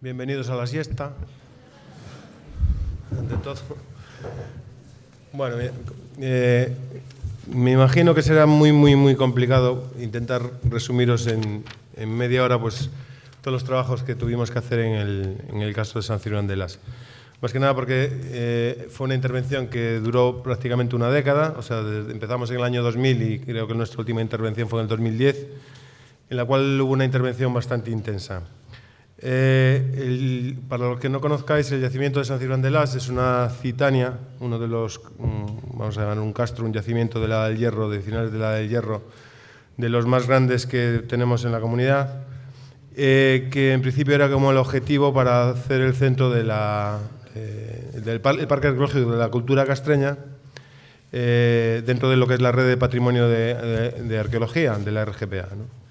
Bienvenidos a la siesta. Ante todo. Bueno, me imagino que será muy complicado intentar resumiros en media hora pues, todos los trabajos que tuvimos que hacer en el caso de San Ciruán de Las. Más que nada porque fue una intervención que duró prácticamente una década, o sea, empezamos en el año 2000 y creo que nuestra última intervención fue en el 2010, en la cual hubo una intervención bastante intensa. Para los que no conozcáis, el yacimiento de San Ciruán de Las es una citania, uno de los, vamos a llamar un castro, un yacimiento de la Edad del Hierro, de finales de la Edad del Hierro, de los más grandes que tenemos en la comunidad, que en principio era como el objetivo para hacer el centro de del Parque Arqueológico de la Cultura Castreña, dentro de lo que es la red de patrimonio de arqueología de la RGPA, ¿no?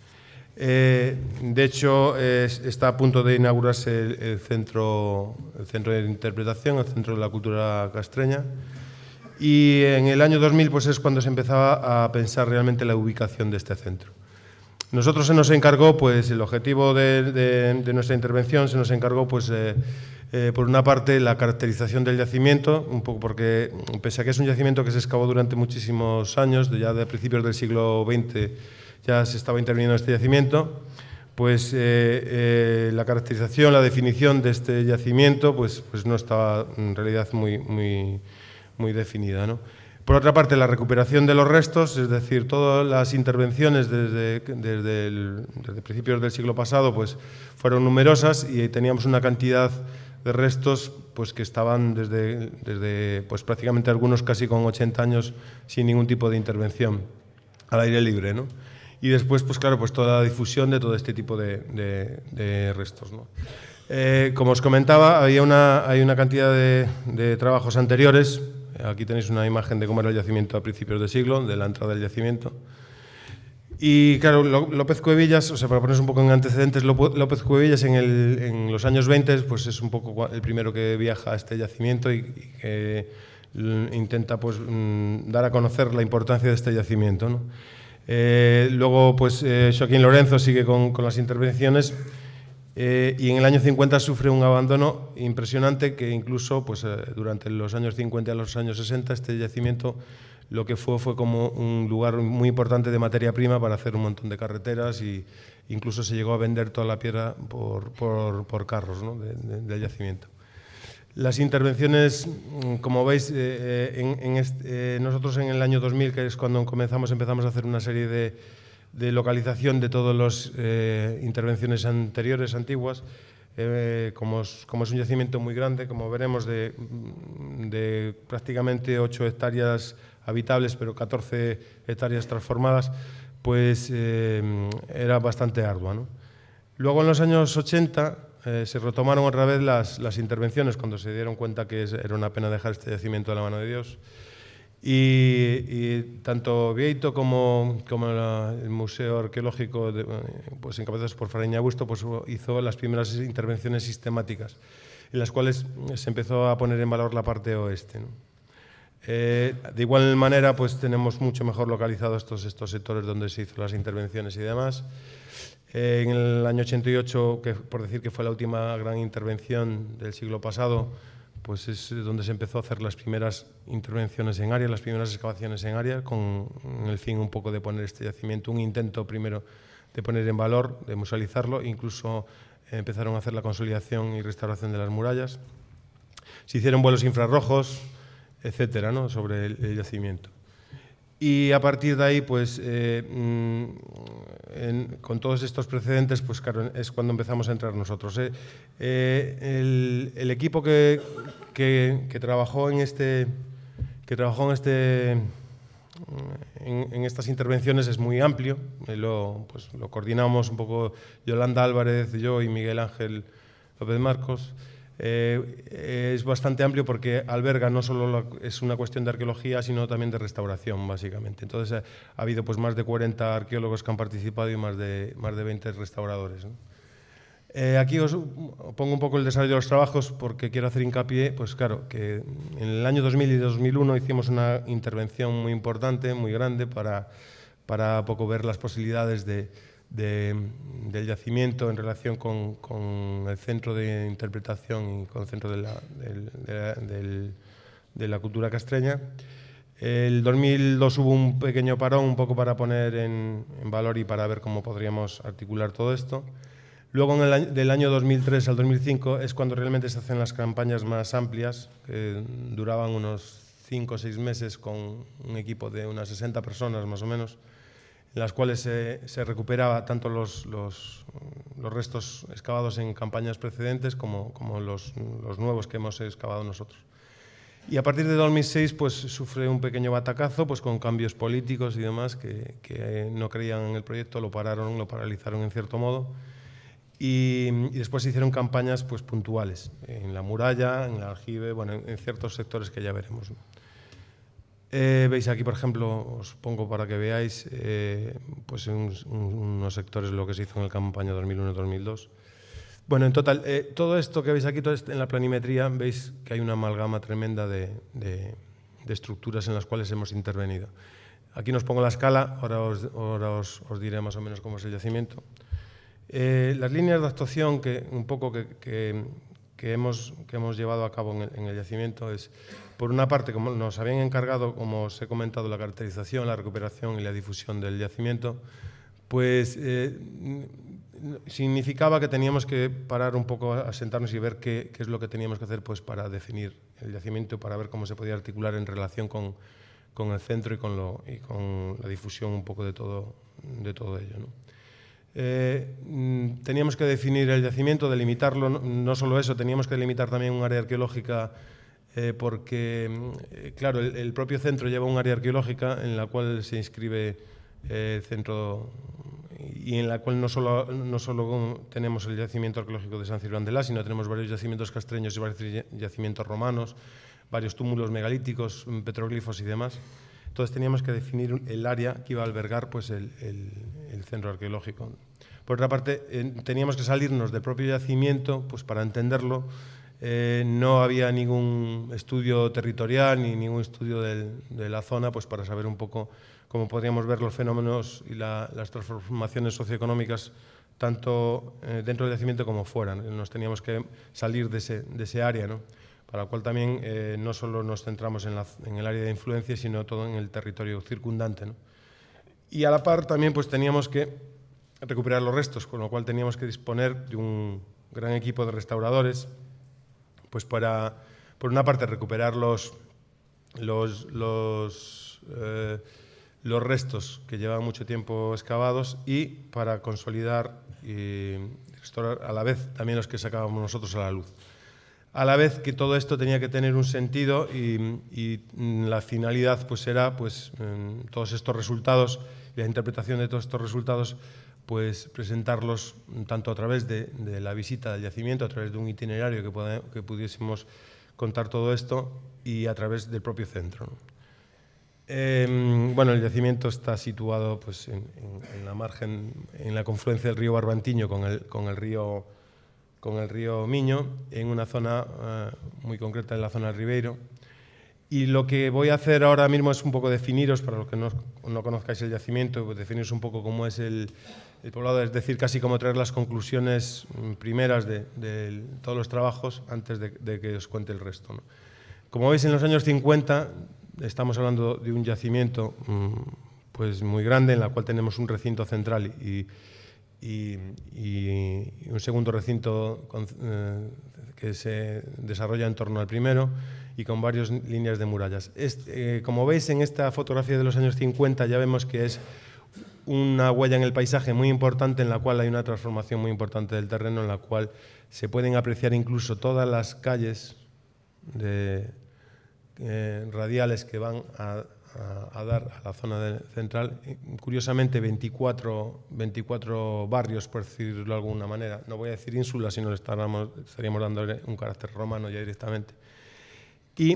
De hecho, está a punto de inaugurarse el centro de interpretación, el Centro de la Cultura Castreña, y en el año 2000 pues, es cuando se empezaba a pensar realmente la ubicación de este centro. Nosotros se nos encargó, pues, el objetivo de nuestra intervención, se nos encargó, pues, por una parte, la caracterización del yacimiento, un poco porque, pese a que es un yacimiento que se excavó durante muchísimos años, ya de principios del siglo XX, ya se estaba interviniendo en este yacimiento, pues la caracterización, la definición de este yacimiento pues no estaba en realidad muy definida, ¿no? Por otra parte, la recuperación de los restos, es decir, todas las intervenciones desde principios del siglo pasado pues fueron numerosas y teníamos una cantidad de restos pues que estaban desde pues prácticamente algunos casi con 80 años sin ningún tipo de intervención al aire libre, ¿no? Y después, pues claro, pues toda la difusión de todo este tipo de restos, ¿no? Como os comentaba, hay una cantidad de trabajos anteriores. Aquí tenéis una imagen de cómo era el yacimiento a principios de siglo, de la entrada del yacimiento. Y claro, López Cuevillas, o sea, para poneros un poco en antecedentes, López Cuevillas en los años 20 pues es un poco el primero que viaja a este yacimiento y que intenta pues, dar a conocer la importancia de este yacimiento, ¿no? Luego, pues, Joaquín Lorenzo sigue con las intervenciones y en el año 50 sufre un abandono impresionante que incluso pues, durante los años 50 y los años 60 este yacimiento lo que fue como un lugar muy importante de materia prima para hacer un montón de carreteras e incluso se llegó a vender toda la piedra por carros, ¿no? del yacimiento. Las intervenciones, como veis, nosotros en el año 2000, que es cuando empezamos a hacer una serie de localización de todas las intervenciones anteriores, antiguas, como es un yacimiento muy grande, como veremos, de prácticamente 8 hectáreas habitables, pero 14 hectáreas transformadas, pues era bastante ardua, ¿no? Luego, en los años 80, se retomaron otra vez las intervenciones cuando se dieron cuenta que era una pena dejar este yacimiento a la mano de Dios. Y tanto Vieito como el Museo Arqueológico, pues encabezados por Fray Augusto, pues hizo las primeras intervenciones sistemáticas, en las cuales se empezó a poner en valor la parte oeste, ¿no? De igual manera, pues tenemos mucho mejor localizados estos sectores donde se hizo las intervenciones y demás. En el año 88, por decir que fue la última gran intervención del siglo pasado, pues es donde se empezó a hacer las primeras intervenciones en área, las primeras excavaciones en área, con el fin un poco de poner este yacimiento, un intento primero de poner en valor, de musealizarlo, incluso empezaron a hacer la consolidación y restauración de las murallas. Se hicieron vuelos infrarrojos, etcétera, ¿no? Sobre el yacimiento. Y a partir de ahí, pues, con todos estos precedentes, pues claro, es cuando empezamos a entrar nosotros. El equipo que trabajó en estas intervenciones es muy amplio. Lo coordinamos un poco Yolanda Álvarez, yo y Miguel Ángel López Marcos. Es bastante amplio porque alberga no solo es una cuestión de arqueología, sino también de restauración, básicamente. Entonces ha habido pues más de 40 arqueólogos que han participado y más de 20 restauradores, ¿no? Aquí os pongo un poco el desarrollo de los trabajos porque quiero hacer hincapié, pues claro, que en el año 2000 y 2001 hicimos una intervención muy importante, muy grande, para poco ver las posibilidades de del yacimiento en relación con el centro de interpretación y con el centro de la cultura castreña. El 2002 hubo un pequeño parón, un poco para poner en valor y para ver cómo podríamos articular todo esto. Luego, del año 2003 al 2005 es cuando realmente se hacen las campañas más amplias, que duraban unos 5 o 6 meses con un equipo de unas 60 personas más o menos, en las cuales se recuperaba tanto los restos excavados en campañas precedentes como los nuevos que hemos excavado nosotros. Y a partir de 2006 pues, sufre un pequeño batacazo pues, con cambios políticos y demás que no creían en el proyecto, lo pararon, lo paralizaron en cierto modo. Y después se hicieron campañas pues, puntuales, en la muralla, en el aljibe, bueno, en ciertos sectores que ya veremos. Veis aquí, por ejemplo, os pongo para que veáis pues unos sectores de lo que se hizo en la campaña 2001-2002. Bueno, en total, todo esto que veis aquí, todo esto en la planimetría, veis que hay una amalgama tremenda de estructuras en las cuales hemos intervenido. Aquí nos pongo la escala, ahora os diré más o menos cómo es el yacimiento. Las líneas de actuación que hemos llevado a cabo en el yacimiento es, por una parte, como nos habían encargado, como os he comentado, la caracterización, la recuperación y la difusión del yacimiento, pues significaba que teníamos que parar un poco a sentarnos y ver qué es lo que teníamos que hacer pues, para definir el yacimiento, para ver cómo se podía articular en relación con el centro y con la difusión un poco de todo ello, ¿no? Teníamos que definir el yacimiento, delimitarlo, no solo eso, teníamos que delimitar también un área arqueológica porque, claro, el propio centro lleva un área arqueológica en la cual se inscribe el centro y en la cual no solo tenemos el yacimiento arqueológico de San Cirván de Las, sino tenemos varios yacimientos castreños y varios yacimientos romanos, varios túmulos megalíticos, petroglifos y demás. Entonces teníamos que definir el área que iba a albergar pues, el centro arqueológico. Por otra parte, teníamos que salirnos del propio yacimiento pues, para entenderlo. No había ningún estudio territorial ni ningún estudio de la zona pues, para saber un poco cómo podríamos ver los fenómenos y las transformaciones socioeconómicas tanto dentro del yacimiento como fuera, ¿no? Nos teníamos que salir de ese área, ¿no? Para lo cual también no solo nos centramos en el área de influencia, sino todo en el territorio circundante, ¿no? Y a la par también pues, teníamos que recuperar los restos, con lo cual teníamos que disponer de un gran equipo de restauradores pues para, por una parte, recuperar los restos que llevaban mucho tiempo excavados y para consolidar y restaurar a la vez también los que sacábamos nosotros a la luz. A la vez que todo esto tenía que tener un sentido y la finalidad pues era pues, todos estos resultados y la interpretación de todos estos resultados pues presentarlos tanto a través de la visita del yacimiento, a través de un itinerario que pudiésemos contar todo esto y a través del propio centro, ¿no? Bueno, el yacimiento está situado pues, en la margen, en la confluencia del río Barbantiño con el río Miño, en una zona muy concreta, en la zona del Ribeiro. Y lo que voy a hacer ahora mismo es un poco definiros, para los que no conozcáis el yacimiento, pues definiros un poco cómo es el poblado, es decir, casi como traer las conclusiones primeras de todos los trabajos antes de que os cuente el resto, ¿no? Como veis, en los años 50 estamos hablando de un yacimiento pues muy grande, en la cual tenemos un recinto central y un segundo recinto que se desarrolla en torno al primero y con varias líneas de murallas. Como veis en esta fotografía de los años 50 ya vemos que es una huella en el paisaje muy importante, en la cual hay una transformación muy importante del terreno, en la cual se pueden apreciar incluso todas las calles radiales que van a dar a la zona central. Curiosamente, 24 barrios, por decirlo de alguna manera. No voy a decir ínsulas, sino le estaríamos dándole un carácter romano ya directamente. Y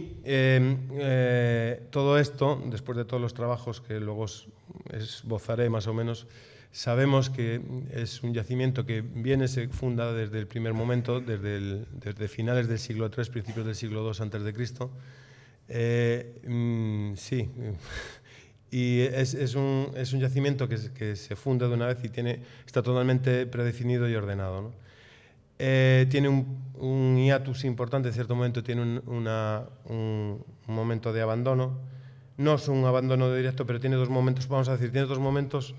todo esto, después de todos los trabajos que luego esbozaré más o menos, sabemos que es un yacimiento que se funda desde el primer momento, desde finales del siglo III, principios del siglo II a.C. Sí, y es un yacimiento que se funda de una vez y está totalmente predefinido y ordenado, ¿no? Tiene un hiatus importante, en cierto momento tiene un momento de abandono. No es un abandono directo, pero tiene dos momentos, tiene dos momentos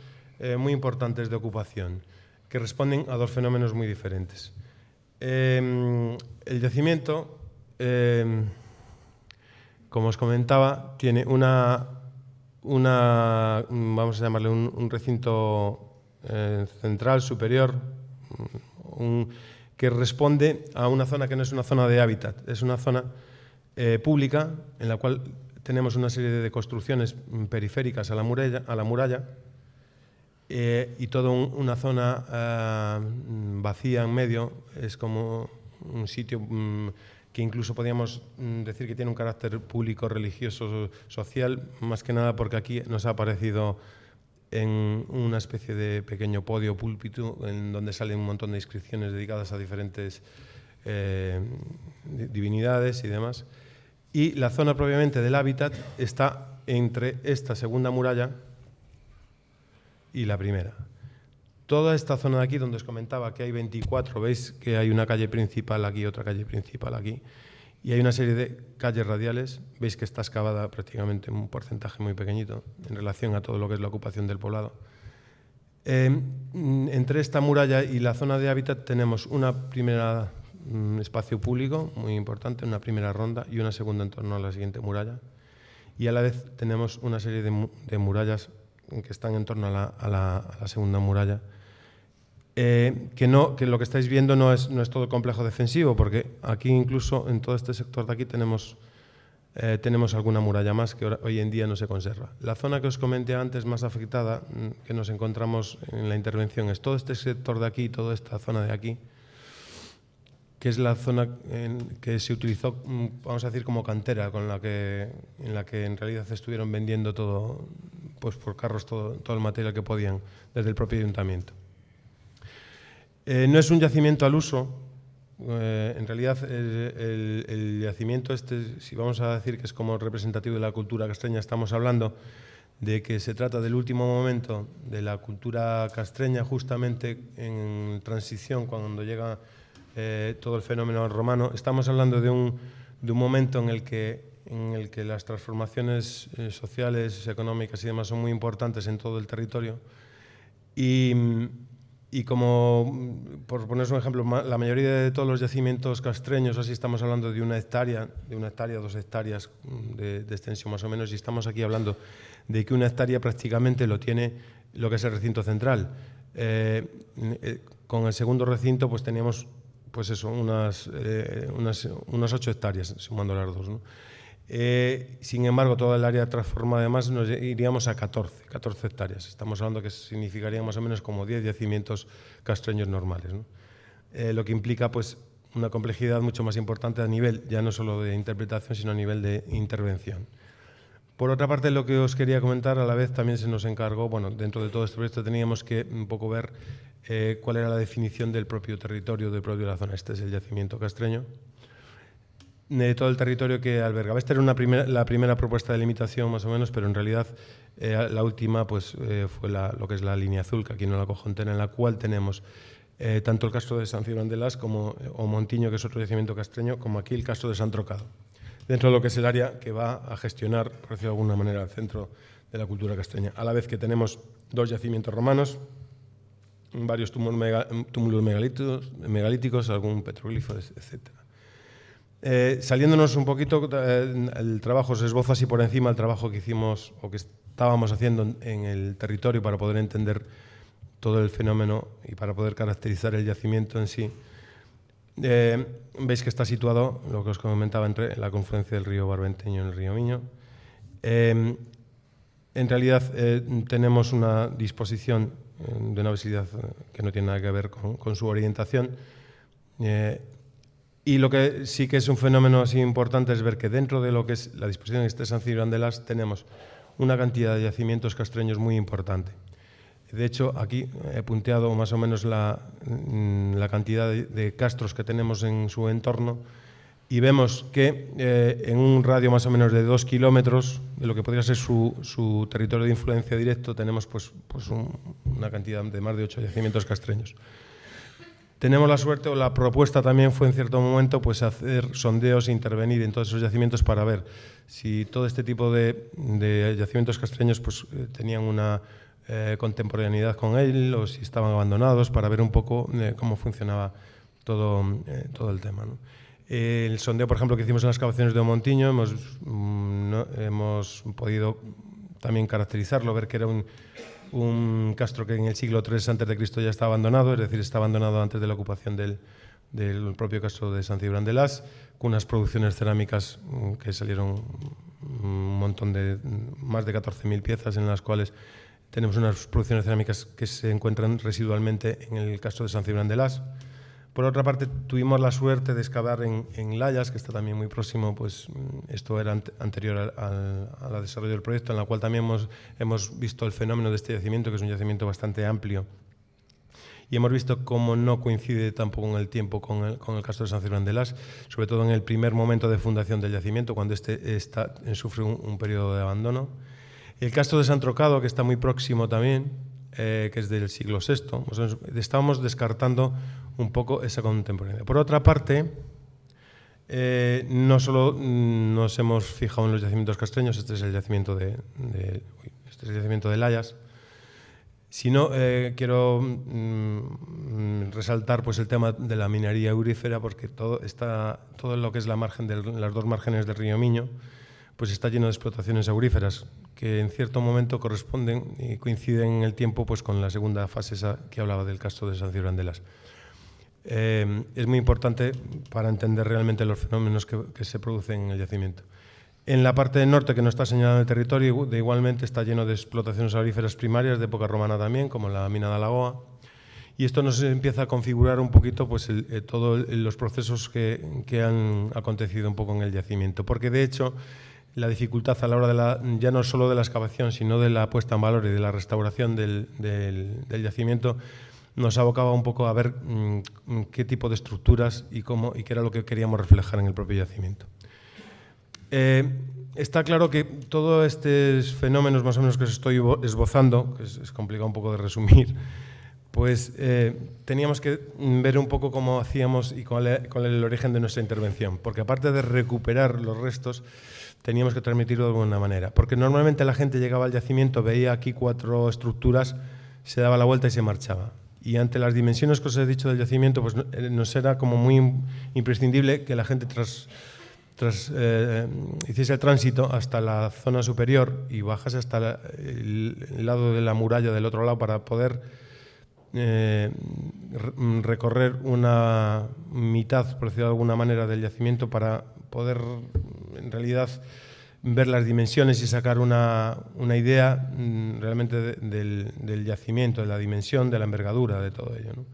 muy importantes de ocupación, que responden a dos fenómenos muy diferentes. El yacimiento, como os comentaba, tiene vamos a llamarle un recinto central, superior, que responde a una zona que no es una zona de hábitat, es una zona pública en la cual tenemos una serie de construcciones periféricas a la muralla y toda una zona vacía en medio. Es como un sitio que incluso podríamos decir que tiene un carácter público, religioso, social, más que nada porque aquí nos ha aparecido en una especie de pequeño podio, púlpito, en donde salen un montón de inscripciones dedicadas a diferentes divinidades y demás. Y la zona propiamente del hábitat está entre esta segunda muralla y la primera. Toda esta zona de aquí, donde os comentaba que hay 24, veis que hay una calle principal aquí, otra calle principal aquí, y hay una serie de calles radiales. Veis que está excavada prácticamente un porcentaje muy pequeñito en relación a todo lo que es la ocupación del poblado. Entre esta muralla y la zona de hábitat tenemos una primera espacio público muy importante, una primera ronda y una segunda en torno a la siguiente muralla. Y a la vez tenemos una serie de murallas que están en torno a la segunda muralla. Que lo que estáis viendo no es todo complejo defensivo, porque aquí incluso en todo este sector de aquí tenemos alguna muralla más que hoy en día no se conserva. La zona que os comenté antes más afectada, que nos encontramos en la intervención, es todo este sector de aquí, toda esta zona de aquí, que es la zona que se utilizó, vamos a decir, como cantera, en la que en realidad estuvieron vendiendo todo, pues por carros, todo el material que podían desde el propio ayuntamiento. No es un yacimiento al uso. En realidad el yacimiento si vamos a decir que es como representativo de la cultura castreña, estamos hablando de que se trata del último momento de la cultura castreña, justamente en transición, cuando llega todo el fenómeno romano. Estamos hablando de un momento en el que las transformaciones sociales, económicas y demás son muy importantes en todo el territorio. Y como, por poneros un ejemplo, la mayoría de todos los yacimientos castreños, así estamos hablando de una hectárea, 2 hectáreas de extensión más o menos, y estamos aquí hablando de que una hectárea prácticamente lo tiene lo que es el recinto central. Con el segundo recinto pues teníamos pues eso, unas 8 hectáreas, sumando las dos, ¿no? Sin embargo, toda el área transformada además nos iríamos a 14 hectáreas. Estamos hablando que significaría más o menos como 10 yacimientos castreños normales, ¿no? Lo que implica pues una complejidad mucho más importante a nivel ya no solo de interpretación, sino a nivel de intervención. Por otra parte, lo que os quería comentar, a la vez también se nos encargó, bueno, dentro de todo este proyecto teníamos que un poco ver cuál era la definición del propio territorio, de la zona. Este es el yacimiento castreño, de todo el territorio que albergaba. Esta era la primera propuesta de limitación, más o menos, pero en realidad la última pues, fue lo que es la línea azul, que aquí no la cojo entera, en la cual tenemos tanto el castro de San Cibrán de Las o Montiño, que es otro yacimiento castreño, como aquí el castro de San Trocado, dentro de lo que es el área que va a gestionar, por decirlo de alguna manera, el centro de la cultura castreña. A la vez que tenemos 2 yacimientos romanos, varios túmulos megalíticos, algún petroglifo, etc. Saliéndonos un poquito, el trabajo se esboza así por encima el trabajo que hicimos o que estábamos haciendo en el territorio para poder entender todo el fenómeno y para poder caracterizar el yacimiento en sí. Veis que está situado, lo que os comentaba, entre la confluencia del río Barbenteño y el río Miño. En realidad tenemos una disposición de una visibilidad que no tiene nada que ver con su orientación. Y lo que sí que es un fenómeno así importante es ver que dentro de lo que es la disposición de San Cibrán de Las tenemos una cantidad de yacimientos castreños muy importante. De hecho, aquí he punteado más o menos la cantidad de castros que tenemos en su entorno, y vemos que en un radio más o menos de 2 kilómetros de lo que podría ser su territorio de influencia directo, tenemos pues una cantidad de más de 8 yacimientos castreños. Tenemos la suerte, o la propuesta también fue en cierto momento, pues hacer sondeos e intervenir en todos esos yacimientos para ver si todo este tipo de yacimientos castreños pues tenían una contemporaneidad con él o si estaban abandonados, para ver un poco cómo funcionaba todo el tema, ¿no? El sondeo, por ejemplo, que hicimos en las excavaciones de Montiño, hemos podido también caracterizarlo, ver que era un castro que en el siglo III a.C. ya está abandonado, es decir, está abandonado antes de la ocupación del propio castro de San Cibrán de Las, con unas producciones cerámicas que salieron un montón de más de 14.000 piezas, en las cuales tenemos unas producciones cerámicas que se encuentran residualmente en el castro de San Cibrán de Las. Por otra parte, tuvimos la suerte de excavar en Layas, que está también muy próximo, pues esto era anterior al desarrollo del proyecto, en la cual también hemos visto el fenómeno de este yacimiento, que es un yacimiento bastante amplio. Y hemos visto cómo no coincide tampoco en el tiempo con el castro de San Cibrán de Las, sobre todo en el primer momento de fundación del yacimiento, cuando sufre un periodo de abandono. El castro de San Trocado, que está muy próximo también, que es del siglo VI, estábamos descartando un poco esa contemporaneidad. Por otra parte, no solo nos hemos fijado en los yacimientos castreños, este es el yacimiento de Layas, sino quiero resaltar pues el tema de la minería aurífera, porque todo lo que es la margen las dos márgenes del río Miño pues está lleno de explotaciones auríferas que en cierto momento corresponden y coinciden en el tiempo pues con la segunda fase esa que hablaba del castro de San Cibrán de Las. Es muy importante para entender realmente los fenómenos que se producen en el yacimiento. En la parte del norte, que no está señalado en el territorio, igualmente está lleno de explotaciones auríferas primarias de época romana también, como la mina de Alagoa, y esto nos empieza a configurar un poquito pues, todos los procesos que han acontecido un poco en el yacimiento, porque de hecho la dificultad a la hora ya no solo de la excavación, sino de la puesta en valor y de la restauración del yacimiento, nos abocaba un poco a ver qué tipo de estructuras y qué era lo que queríamos reflejar en el propio yacimiento. Está claro que todos estos fenómenos más o menos que os estoy esbozando, que es complicado un poco de resumir, pues teníamos que ver un poco cómo hacíamos y cuál era el origen de nuestra intervención, porque aparte de recuperar los restos, teníamos que transmitirlo de alguna manera, porque normalmente la gente llegaba al yacimiento, veía aquí 4 estructuras, se daba la vuelta y se marchaba. Y ante las dimensiones que os he dicho del yacimiento, pues nos era como muy imprescindible que la gente hiciese el tránsito hasta la zona superior y bajase hasta el lado de la muralla del otro lado para poder recorrer una mitad, por decirlo de alguna manera, del yacimiento para poder, en realidad, ver las dimensiones y sacar una idea realmente del yacimiento, de la dimensión, de la envergadura, de todo ello, ¿no?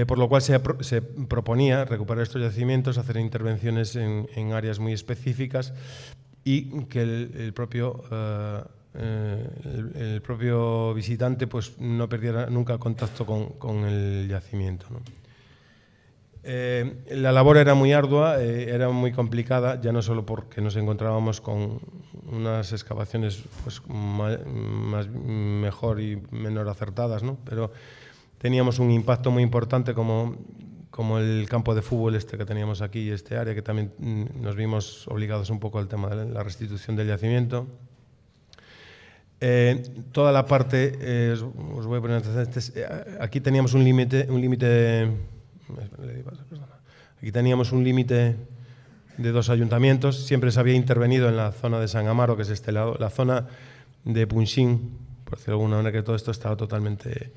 Por lo cual se proponía recuperar estos yacimientos, hacer intervenciones en áreas muy específicas y que el propio visitante pues, no perdiera nunca contacto con el yacimiento, ¿no? La labor era muy ardua, era muy complicada, ya no solo porque nos encontrábamos con unas excavaciones pues, mejor y menor acertadas, ¿no? Pero teníamos un impacto muy importante como el campo de fútbol que teníamos aquí, este área, que también nos vimos obligados un poco al tema de la restitución del yacimiento. Toda la parte, os voy a poner antecedentes, aquí teníamos un límite. Aquí teníamos un límite de 2 ayuntamientos, siempre se había intervenido en la zona de San Amaro, que es este lado, la zona de Punxín, por decirlo de alguna manera, que todo esto estaba totalmente...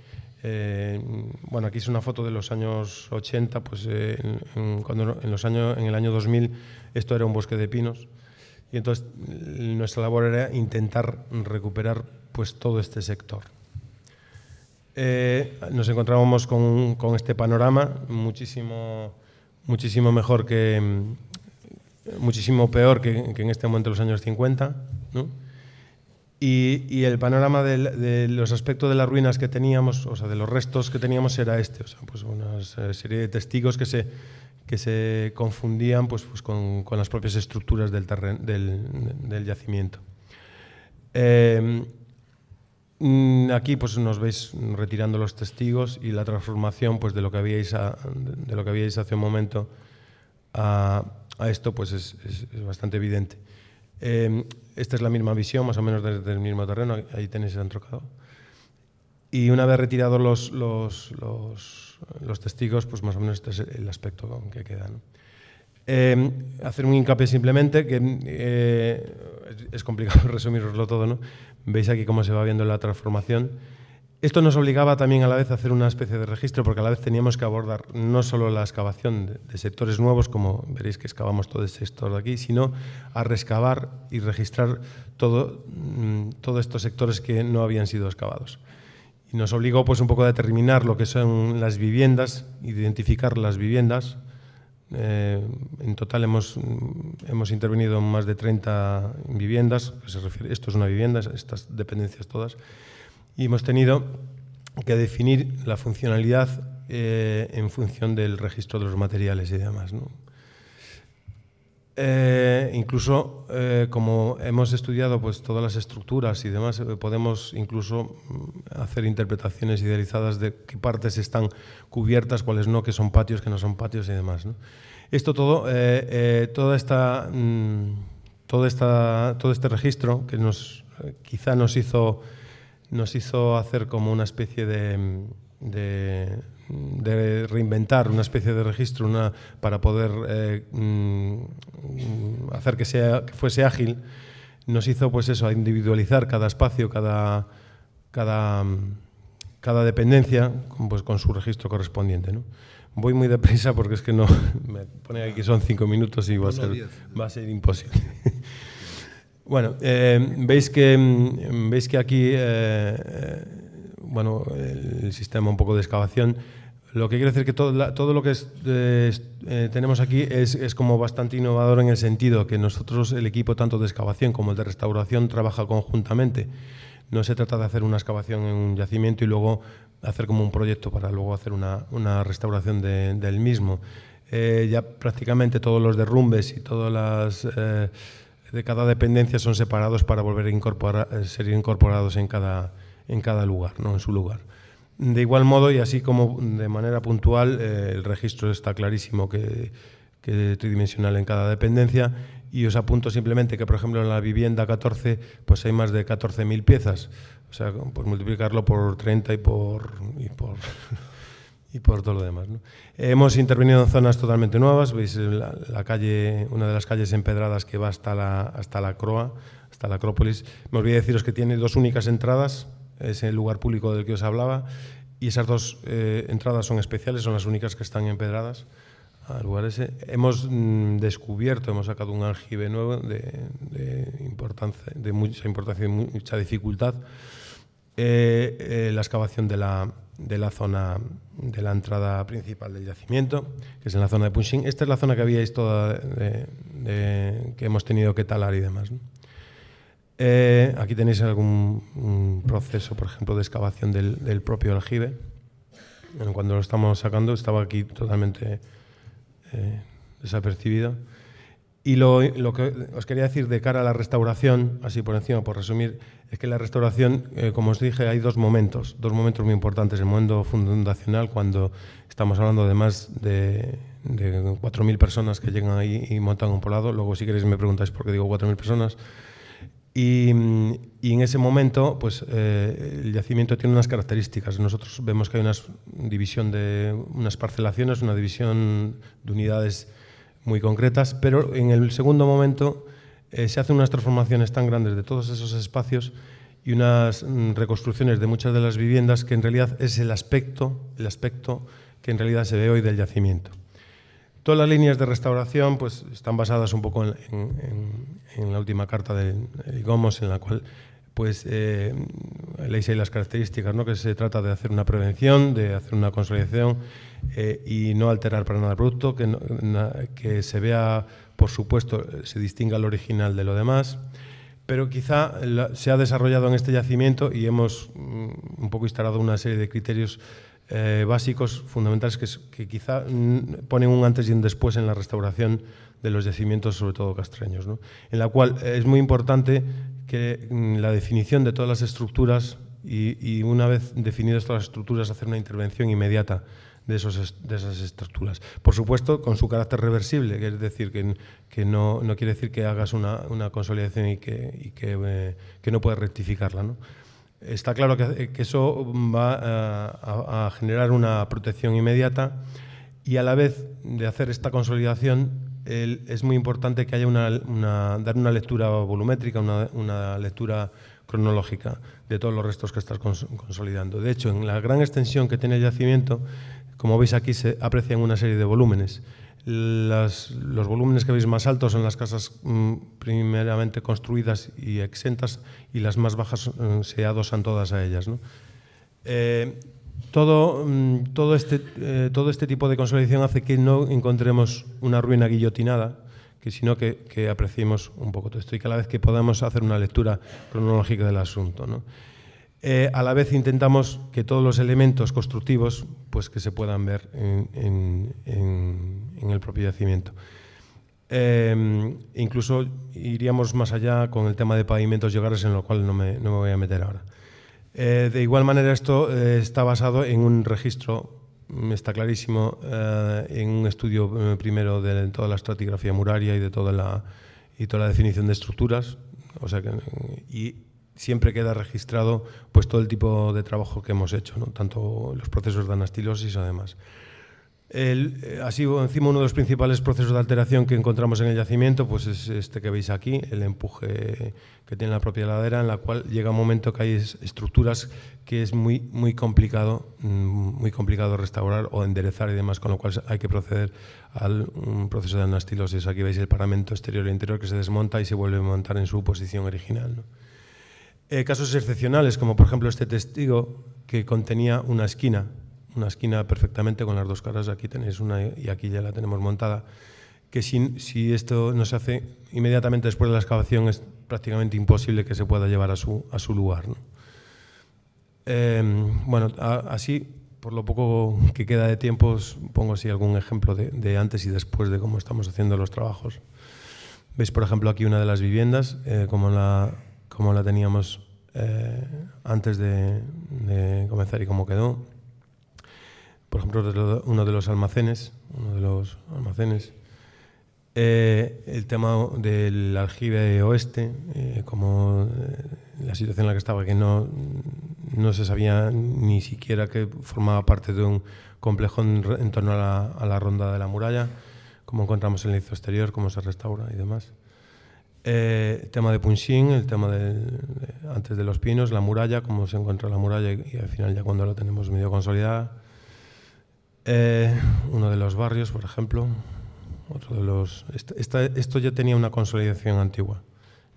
bueno, aquí es una foto de los años 80, pues en el año 2000 esto era un bosque de pinos y entonces nuestra labor era intentar recuperar pues todo este sector. Nos encontrábamos con este panorama muchísimo peor que en este momento, los años 50, ¿no? Y el panorama de los aspectos de las ruinas que teníamos, o sea, de los restos que teníamos, era este, o sea, pues una serie de testigos se confundían pues con las propias estructuras del yacimiento. Aquí pues nos veis retirando los testigos y la transformación pues de lo que habíais hace un momento a esto pues es bastante evidente. Esta es la misma visión, más o menos desde el mismo terreno, ahí tenéis el entrocado. Y una vez retirados los testigos, pues más o menos este es el aspecto que queda, ¿no? Hacer un hincapié simplemente, que es complicado resumiroslo todo, ¿no? Veis aquí cómo se va viendo la transformación. Esto nos obligaba también a la vez a hacer una especie de registro, porque a la vez teníamos que abordar no solo la excavación de sectores nuevos, como veréis que excavamos todo este sector de aquí, sino a rescavar y registrar todos estos sectores que no habían sido excavados. Y nos obligó pues un poco a determinar lo que son las viviendas, identificar las viviendas. En total hemos intervenido en más de 30 viviendas, esto es una vivienda, estas dependencias todas, y hemos tenido que definir la funcionalidad en función del registro de los materiales y demás, ¿no? Incluso como hemos estudiado pues todas las estructuras y demás, podemos incluso hacer interpretaciones idealizadas de qué partes están cubiertas, cuáles no, qué son patios, qué no son patios y demás, ¿no? Esto todo, todo este registro que quizá nos hizo hacer como una especie de reinventar una especie de registro para poder hacer que fuese ágil, nos hizo pues eso, a individualizar cada espacio, cada dependencia pues, con su registro correspondiente, ¿no? Voy muy deprisa porque es que no me pone aquí que son 5 minutos y va a ser imposible. Bueno, veis que aquí bueno, el sistema un poco de excavación, lo que quiere decir que todo lo que tenemos aquí es como bastante innovador en el sentido que nosotros, el equipo tanto de excavación como el de restauración, trabaja conjuntamente. No se trata de hacer una excavación en un yacimiento y luego hacer como un proyecto para luego hacer una restauración del mismo. Ya prácticamente todos los derrumbes y todas las de cada dependencia son separados para volver a ser incorporados en cada lugar, ¿no? En su lugar. De igual modo, y así como de manera puntual, el registro está clarísimo que es tridimensional en cada dependencia, y os apunto simplemente que, por ejemplo, en la vivienda 14 pues hay más de 14.000 piezas, o sea, pues multiplicarlo por 30 y por todo lo demás, ¿no? Hemos intervenido en zonas totalmente nuevas, veis la calle, una de las calles empedradas que va hasta la Croa, hasta la Acrópolis. Me olvidé deciros que tiene 2 únicas entradas, es el lugar público del que os hablaba, y esas 2 entradas son especiales, son las únicas que están empedradas al lugar ese. Hemos descubierto, hemos sacado un aljibe nuevo de mucha importancia y mucha dificultad, la excavación de la zona de la entrada principal del yacimiento, que es en la zona de Punxín. Esta es la zona que habíais toda que hemos tenido que talar y demás, ¿no? Aquí tenéis algún proceso, por ejemplo, de excavación del propio aljibe. Bueno, cuando lo estamos sacando estaba aquí totalmente desapercibido. Y lo que os quería decir de cara a la restauración, así por encima, por resumir, es que la restauración, como os dije, hay dos momentos muy importantes. El momento fundacional, cuando estamos hablando de más de 4.000 personas que llegan ahí y montan un poblado. Luego, si queréis, me preguntáis por qué digo 4.000 personas. Y en ese momento, pues el yacimiento tiene unas características. Nosotros vemos que hay una división de unas parcelaciones, una división de unidades muy concretas, pero en el segundo momento se hacen unas transformaciones tan grandes de todos esos espacios y unas reconstrucciones de muchas de las viviendas que en realidad es el aspecto que en realidad se ve hoy del yacimiento. Todas las líneas de restauración pues, están basadas un poco en la última carta de IGOMOS, en la cual pues, leéis ahí las características, ¿no? Que se trata de hacer una prevención, de hacer una consolidación y no alterar para nada el producto, que se vea, por supuesto, se distinga el original de lo demás, pero quizá se ha desarrollado en este yacimiento y hemos un poco instalado una serie de criterios básicos, fundamentales, que quizá ponen un antes y un después en la restauración de los yacimientos, sobre todo castreños, ¿no? En la cual es muy importante que la definición de todas las estructuras y una vez definidas todas las estructuras, hacer una intervención inmediata de esas estructuras. Por supuesto, con su carácter reversible, que es decir, que no quiere decir que hagas una consolidación y que no puedes rectificarla, ¿no? Está claro que eso va a generar una protección inmediata y a la vez de hacer esta consolidación es muy importante que haya dar una lectura volumétrica, una lectura cronológica de todos los restos que estás consolidando. De hecho, en la gran extensión que tiene el yacimiento, como veis aquí, se aprecian una serie de volúmenes. Los volúmenes que veis más altos son las casas primeramente construidas y exentas, y las más bajas se adosan todas a ellas, ¿no? Todo este tipo de consolidación hace que no encontremos una ruina guillotinada, sino que apreciemos un poco todo esto y que a la vez que podamos hacer una lectura cronológica del asunto, ¿no? A la vez intentamos que todos los elementos constructivos pues, que se puedan ver en el propio yacimiento. Incluso iríamos más allá con el tema de pavimentos y hogares, en lo cual no me voy a meter ahora. De igual manera, esto está basado en un registro, está clarísimo, en un estudio primero de toda la estratigrafía muraria y de toda la definición de estructuras, o sea y siempre queda registrado pues todo el tipo de trabajo que hemos hecho, ¿no? Tanto los procesos de anastilosis, además. Así, encima, uno de los principales procesos de alteración que encontramos en el yacimiento pues es este que veis aquí, el empuje que tiene la propia ladera, en la cual llega un momento que hay estructuras que es muy complicado restaurar o enderezar y demás, con lo cual hay que proceder al proceso de anastilosis. Aquí veis el paramento exterior e interior que se desmonta y se vuelve a montar en su posición original, ¿no? Casos excepcionales, como por ejemplo este testigo que contenía una esquina perfectamente con las dos caras, aquí tenéis una y aquí ya la tenemos montada, que si esto no se hace inmediatamente después de la excavación es prácticamente imposible que se pueda llevar a su lugar, ¿no? Bueno, así, por lo poco que queda de tiempo, os pongo así algún ejemplo de antes y después de cómo estamos haciendo los trabajos. Veis, por ejemplo, aquí una de las viviendas, como la teníamos antes de comenzar y cómo quedó. Por ejemplo, uno de los almacenes, el tema del aljibe oeste, como la situación en la que estaba, que no se sabía ni siquiera que formaba parte de un complejo en torno a la ronda de la muralla, cómo encontramos el lienzo exterior, cómo se restaura y demás. El tema de Punxín, el tema antes de los pinos, la muralla, cómo se encuentra la muralla y al final ya cuando la tenemos medio consolidada. Uno de los barrios, por ejemplo, otro de los... Esto ya tenía una consolidación antigua,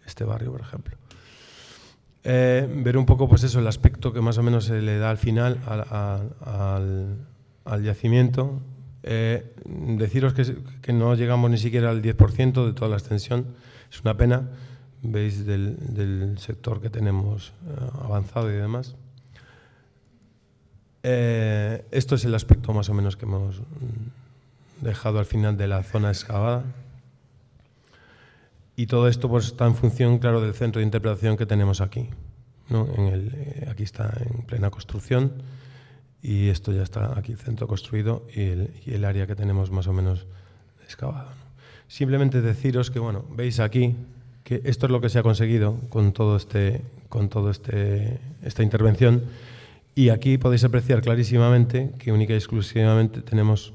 este barrio, por ejemplo. Ver un poco, pues eso, el aspecto que más o menos se le da al final al yacimiento. Deciros que no llegamos ni siquiera al 10% de toda la extensión. Es una pena, veis, del sector que tenemos avanzado y demás. Esto es el aspecto más o menos que hemos dejado al final de la zona excavada. Y todo esto pues, está en función, claro, del centro de interpretación que tenemos aquí, ¿no? Aquí está en plena construcción y esto ya está aquí el centro construido y el área que tenemos más o menos excavada, ¿no? Simplemente deciros que, bueno, veis aquí que esto es lo que se ha conseguido con esta intervención. Y aquí podéis apreciar clarísimamente que única y exclusivamente tenemos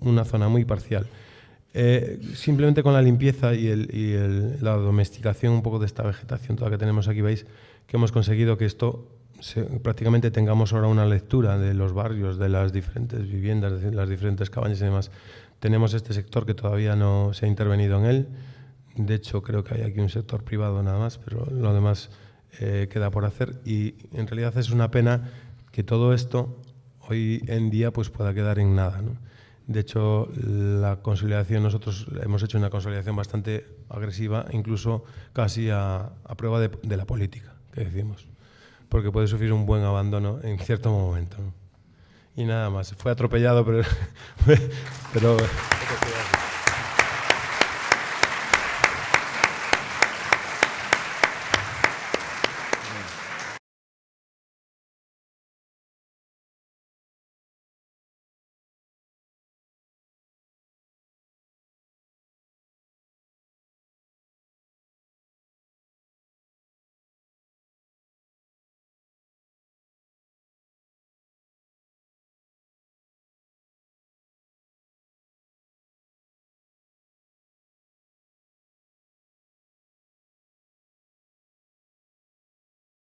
una zona muy parcial. Simplemente con la limpieza y la domesticación un poco de esta vegetación toda que tenemos aquí, veis que hemos conseguido que esto prácticamente tengamos ahora una lectura de los barrios, de las diferentes viviendas, de las diferentes cabañas y demás. Tenemos este sector que todavía no se ha intervenido en él. De hecho, creo que hay aquí un sector privado nada más, pero lo demás queda por hacer. Y en realidad es una pena que todo esto hoy en día pues pueda quedar en nada, ¿no? De hecho, la consolidación, nosotros hemos hecho una consolidación bastante agresiva, incluso casi a prueba de la política, que decimos, porque puede sufrir un buen abandono en cierto momento, ¿no? y nada más. Fue atropellado, pero